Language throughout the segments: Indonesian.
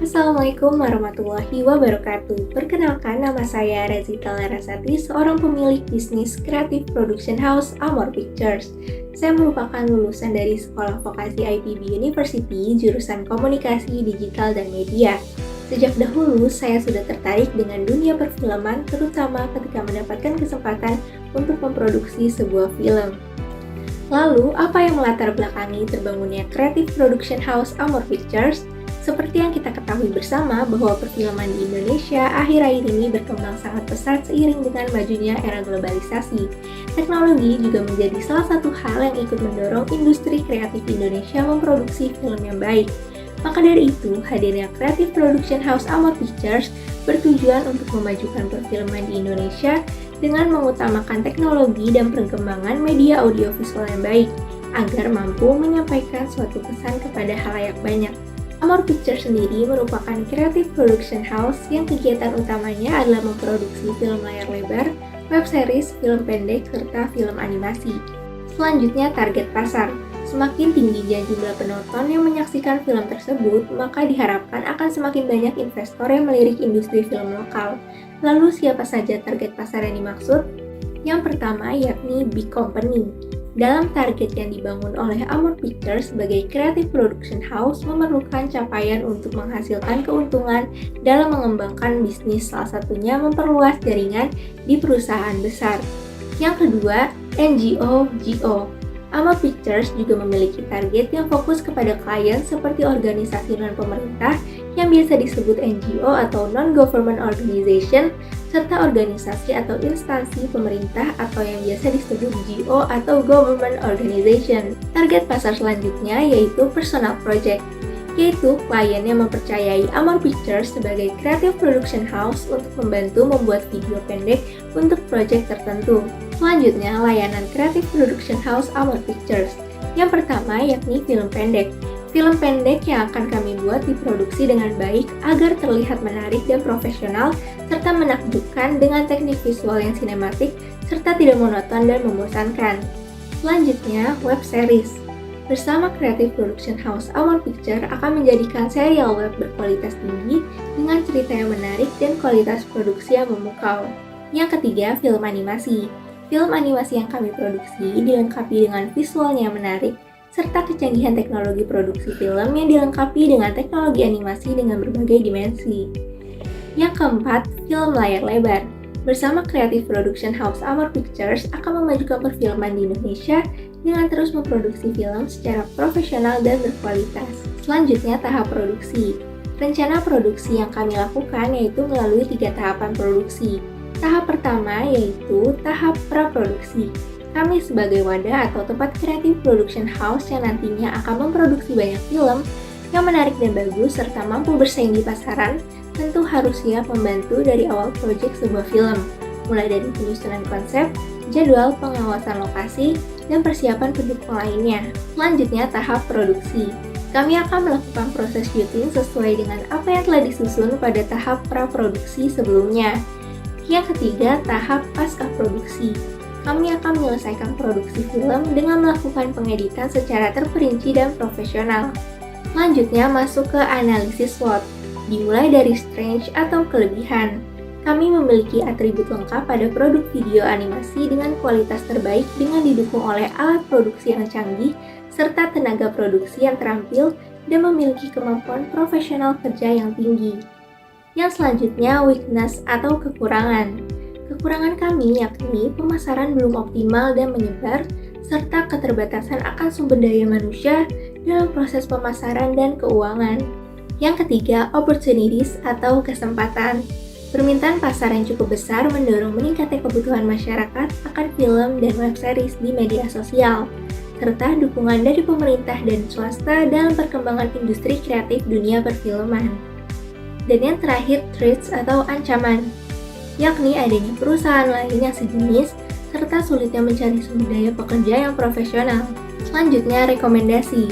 Assalamualaikum warahmatullahi wabarakatuh. Perkenalkan, nama saya Rezita Larasati, seorang pemilik bisnis kreatif production house Amor Pictures. Saya merupakan lulusan dari Sekolah Vokasi IPB University, jurusan Komunikasi Digital dan Media. Sejak dahulu, saya sudah tertarik dengan dunia perfilman, terutama ketika mendapatkan kesempatan untuk memproduksi sebuah film. Lalu, apa yang melatar belakangi terbangunnya Creative Production House Amor Pictures? Seperti yang kita ketahui bersama bahwa perfilman di Indonesia akhir-akhir ini berkembang sangat pesat seiring dengan majunya era globalisasi. Teknologi juga menjadi salah satu hal yang ikut mendorong industri kreatif Indonesia memproduksi film yang baik. Maka dari itu, hadirnya Creative Production House Amor Pictures bertujuan untuk memajukan perfilman di Indonesia dengan mengutamakan teknologi dan perkembangan media audiovisual yang baik, agar mampu menyampaikan suatu pesan kepada khalayak banyak. Amor Pictures sendiri merupakan creative production house yang kegiatan utamanya adalah memproduksi film layar lebar, web series, film pendek, serta film animasi. Selanjutnya, target pasar. Semakin tingginya jumlah penonton yang menyaksikan film tersebut, maka diharapkan akan semakin banyak investor yang melirik industri film lokal. Lalu siapa saja target pasar yang dimaksud? Yang pertama yakni big company. Dalam target yang dibangun oleh Amor Pictures sebagai creative production house memerlukan capaian untuk menghasilkan keuntungan dalam mengembangkan bisnis, salah satunya memperluas jaringan di perusahaan besar. Yang kedua, NGO/GO. Amor Pictures juga memiliki target yang fokus kepada klien seperti organisasi non-pemerintah yang biasa disebut NGO atau Non-Government Organization, serta organisasi atau instansi pemerintah atau yang biasa disebut GO atau Government Organization. Target pasar selanjutnya yaitu personal project, yaitu klien yang mempercayai Amor Pictures sebagai creative production house untuk membantu membuat video pendek untuk proyek tertentu. Selanjutnya, layanan Creative Production House Amor Pictures. Yang pertama yakni film pendek. Film pendek yang akan kami buat diproduksi dengan baik agar terlihat menarik dan profesional, serta menakjubkan dengan teknik visual yang sinematik, serta tidak monoton dan membosankan. Selanjutnya, web series. Bersama Creative Production House Amor Pictures akan menjadikan serial web berkualitas tinggi dengan cerita yang menarik dan kualitas produksi yang memukau. Yang ketiga, film animasi. Film animasi yang kami produksi dilengkapi dengan visualnya yang menarik, serta kecanggihan teknologi produksi film yang dilengkapi dengan teknologi animasi dengan berbagai dimensi. Yang keempat, film layar lebar. Bersama Creative Production House Amor Pictures akan memajukan perfilman di Indonesia dengan terus memproduksi film secara profesional dan berkualitas. Selanjutnya, tahap produksi. Rencana produksi yang kami lakukan yaitu melalui 3 tahapan produksi. Tahap pertama yaitu tahap praproduksi. Kami sebagai wadah atau tempat creative production house yang nantinya akan memproduksi banyak film yang menarik dan bagus serta mampu bersaing di pasaran, tentu harus siap membantu dari awal proyek sebuah film, mulai dari penyusunan konsep, jadwal, pengawasan lokasi, dan persiapan pendukung lainnya. Selanjutnya, tahap produksi. Kami akan melakukan proses syuting sesuai dengan apa yang telah disusun pada tahap praproduksi sebelumnya. Yang ketiga, tahap pasca produksi. Kami akan menyelesaikan produksi film dengan melakukan pengeditan secara terperinci dan profesional. Selanjutnya, masuk ke analisis SWOT. Dimulai dari strength atau kelebihan. Kami memiliki atribut lengkap pada produk video animasi dengan kualitas terbaik dengan didukung oleh alat produksi yang canggih serta tenaga produksi yang terampil dan memiliki kemampuan profesional kerja yang tinggi. Yang selanjutnya, weakness atau kekurangan. Kekurangan kami yakni pemasaran belum optimal dan menyebar, serta keterbatasan akan sumber daya manusia dalam proses pemasaran dan keuangan. Yang ketiga, opportunities atau kesempatan. Permintaan pasar yang cukup besar mendorong meningkatnya kebutuhan masyarakat akan film dan web series di media sosial, serta dukungan dari pemerintah dan swasta dalam perkembangan industri kreatif dunia perfilman. Dan yang terakhir, threats atau ancaman, yakni adanya perusahaan lain yang sejenis, serta sulitnya mencari sumber daya pekerja yang profesional. Selanjutnya, rekomendasi.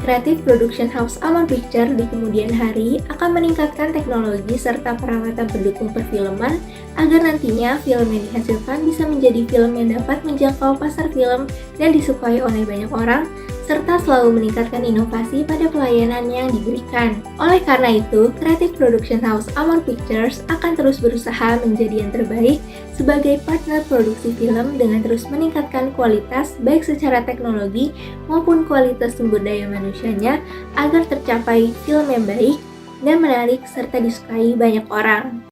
Creative Production House Amor Pictures di kemudian hari akan meningkatkan teknologi serta peralatan pendukung perfilman agar nantinya film yang dihasilkan bisa menjadi film yang dapat menjangkau pasar film dan disukai oleh banyak orang, serta selalu meningkatkan inovasi pada pelayanan yang diberikan. Oleh karena itu, Creative Production House Amor Pictures akan terus berusaha menjadi yang terbaik sebagai partner produksi film dengan terus meningkatkan kualitas baik secara teknologi maupun kualitas sumber daya manusianya agar tercapai film yang baik dan menarik serta disukai banyak orang.